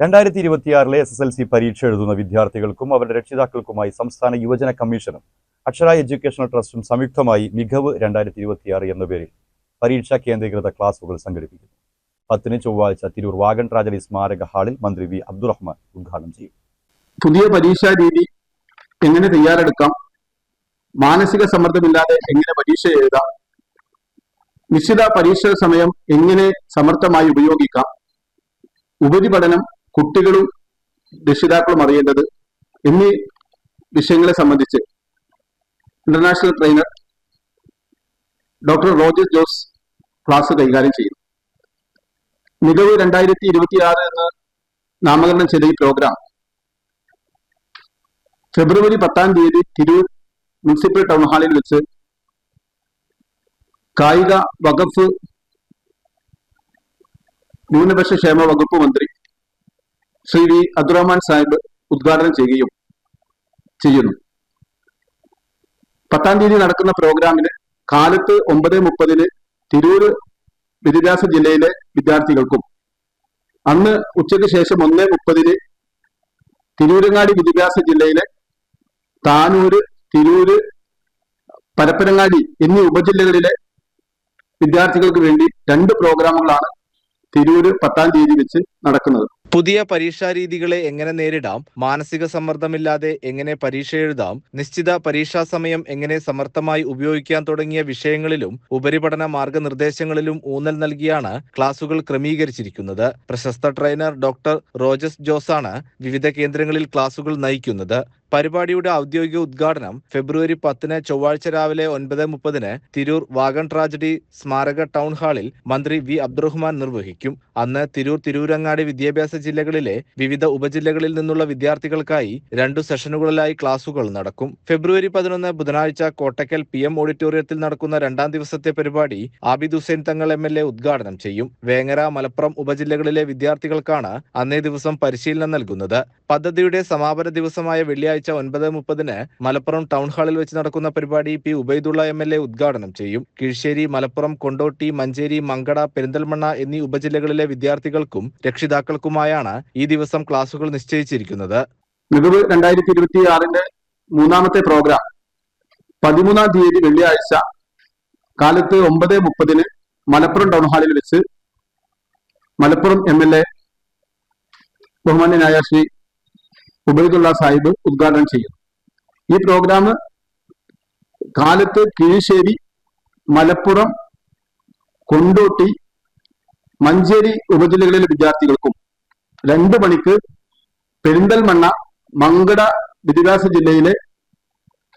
2026 SSLC പരീക്ഷ എഴുതുന്ന വിദ്യാർത്ഥികൾക്കും അവരുടെ രക്ഷിതാക്കൾക്കുമായി സംസ്ഥാന യുവജന കമ്മീഷനും അക്ഷര എഡ്യൂക്കേഷണൽ ട്രസ്റ്റും സംയുക്തമായി മികവ് 2026 എന്ന പേരിൽ പരീക്ഷാ കേന്ദ്രീകൃത ക്ലാസുകൾ സംഘടിപ്പിക്കുന്നു. 10 ചൊവ്വാഴ്ച തിരൂർ വാഗൺ ട്രാജഡി സ്മാരക ഹാളിൽ മന്ത്രി വി അബ്ദുറഹ്മാൻ ഉദ്ഘാടനം ചെയ്യും. പുതിയ പരീക്ഷാ രീതി എങ്ങനെ തയ്യാറെടുക്കാം, മാനസിക സമ്മർദ്ദമില്ലാതെ എങ്ങനെ പരീക്ഷ എഴുതാം, നിശ്ചിത പരീക്ഷാ സമയം എങ്ങനെ സമർത്ഥമായി ഉപയോഗിക്കാം, ഉപരിപഠനം കുട്ടികളും രക്ഷിതാക്കളും അറിയേണ്ടത് എന്നീ വിഷയങ്ങളെ സംബന്ധിച്ച് international trainer doctor Rojas Jose class കൈകാര്യം ചെയ്യുന്നു. മികവ് 2026 എന്ന് നാമകരണം ചെയ്ത ഈ പ്രോഗ്രാം ഫെബ്രുവരി 10 തിരൂർ മുനിസിപ്പൽ ടൗൺ ഹാളിൽ വെച്ച് കായിക വകുപ്പ് ന്യൂനപക്ഷ ക്ഷേമ വകുപ്പ് മന്ത്രി ശ്രീ വി അബ്ദുറഹ്മാൻ സാഹിബ് ഉദ്ഘാടനം ചെയ്യുന്നു. 10 നടക്കുന്ന പ്രോഗ്രാമിന് കാലത്ത് 9:30 തിരൂർ വിദ്യാഭ്യാസ ജില്ലയിലെ വിദ്യാർത്ഥികൾക്കും അന്ന് ഉച്ചയ്ക്ക് ശേഷം 1:30 തിരൂരങ്ങാടി വിദ്യാഭ്യാസ ജില്ലയിലെ താനൂര്, തിരൂര്, പരപ്പനങ്ങാടി എന്നീ ഉപജില്ലകളിലെ വിദ്യാർത്ഥികൾക്ക് വേണ്ടി 2 പ്രോഗ്രാമുകളാണ് തിരൂര് 10 വെച്ച് നടക്കുന്നത്. പുതിയ പരീക്ഷാ രീതികളെ എങ്ങനെ നേരിടാം, മാനസിക സമ്മർദ്ദമില്ലാതെ എങ്ങനെ പരീക്ഷ എഴുതാം, നിശ്ചിത പരീക്ഷാ സമയം എങ്ങനെ സമർത്ഥമായി ഉപയോഗിക്കാൻ തുടങ്ങിയ വിഷയങ്ങളിലും ഉപരിപഠന മാർഗനിർദ്ദേശങ്ങളിലും ഊന്നൽ നൽകിയാണ് ക്ലാസുകൾ ക്രമീകരിച്ചിരിക്കുന്നത്. പ്രശസ്ത ട്രെയിനർ ഡോക്ടർ റോജസ് ജോസാണ് വിവിധ കേന്ദ്രങ്ങളിൽ ക്ലാസുകൾ നയിക്കുന്നത്. പരിപാടിയുടെ ഔദ്യോഗിക ഉദ്ഘാടനം ഫെബ്രുവരി 10 ചൊവ്വാഴ്ച രാവിലെ 9:30 തിരൂർ വാഗൺ ട്രാജഡി സ്മാരക ടൗൺ ഹാളിൽ മന്ത്രി വി അബ്ദുറഹ്മാൻ നിർവഹിക്കും. അന്ന് തിരൂരങ്ങാടി വിദ്യാഭ്യാസ ജില്ലകളിലെ വിവിധ ഉപജില്ലകളിൽ നിന്നുള്ള വിദ്യാർത്ഥികൾക്കായി 2 സെഷനുകളിലായി ക്ലാസുകൾ നടക്കും. ഫെബ്രുവരി 11 ബുധനാഴ്ച കോട്ടക്കൽ PM ഓഡിറ്റോറിയത്തിൽ നടക്കുന്ന 2ാം ദിവസത്തെ പരിപാടി ആബിദ് ഹുസൈൻ തങ്ങൾ MLA ഉദ്ഘാടനം ചെയ്യും. വേങ്ങര, മലപ്പുറം ഉപജില്ലകളിലെ വിദ്യാർത്ഥികൾക്കാണ് അന്നേ ദിവസം പരിശീലനം നൽകുന്നത്. പദ്ധതിയുടെ സമാപന ദിവസമായ വെള്ളിയാഴ്ച 9:30 മലപ്പുറം ടൗൺ ഹാളിൽ വെച്ച് നടക്കുന്ന പരിപാടി P ഉബൈദുള്ള MLA ഉദ്ഘാടനം ചെയ്യും. കീഴ്ശ്ശേരി, മലപ്പുറം, കൊണ്ടോട്ടി, മഞ്ചേരി, മങ്കട, പെരിന്തൽമണ്ണ എന്നീ ഉപജില്ലകളിലെ വിദ്യാർത്ഥികൾക്കും രക്ഷിതാക്കൾക്കുമായാണ് ഈ ദിവസം ക്ലാസുകൾ നിശ്ചയിച്ചിരിക്കുന്നത്. മികവ് 2026 3ാമത്തെ പ്രോഗ്രാം 13-ാം തീയതി വെള്ളിയാഴ്ച കാലത്ത് 9:30 മലപ്പുറം ടൗൺ ഹാളിൽ വെച്ച് മലപ്പുറം MLA ബഹുമാന്യനായ ശ്രീ ഉബൈദുള്ള സാഹിബ് ഉദ്ഘാടനം ചെയ്യും. ഈ പ്രോഗ്രാം കാലത്ത് കീഴ്ശ്ശേരി, മലപ്പുറം, കൊണ്ടോട്ടി, മഞ്ചേരി ഉപജില്ലകളിലെ വിദ്യാർത്ഥികൾക്കും 2 മണിക്ക് പെരിന്തൽമണ്ണ, മങ്കട വിദ്യാഭ്യാസ ജില്ലയിലെ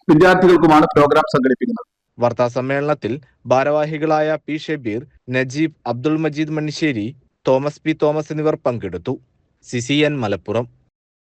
വിദ്യാർത്ഥികൾക്കുമാണ് പ്രോഗ്രാം സംഘടിപ്പിക്കുന്നത്. വാർത്താ സമ്മേളനത്തിൽ ഭാരവാഹികളായ P Shabeer, Najeeb, Abdul Majeed Mannissery, Thomas P Thomas എന്നിവർ പങ്കെടുത്തു. CCN മലപ്പുറം.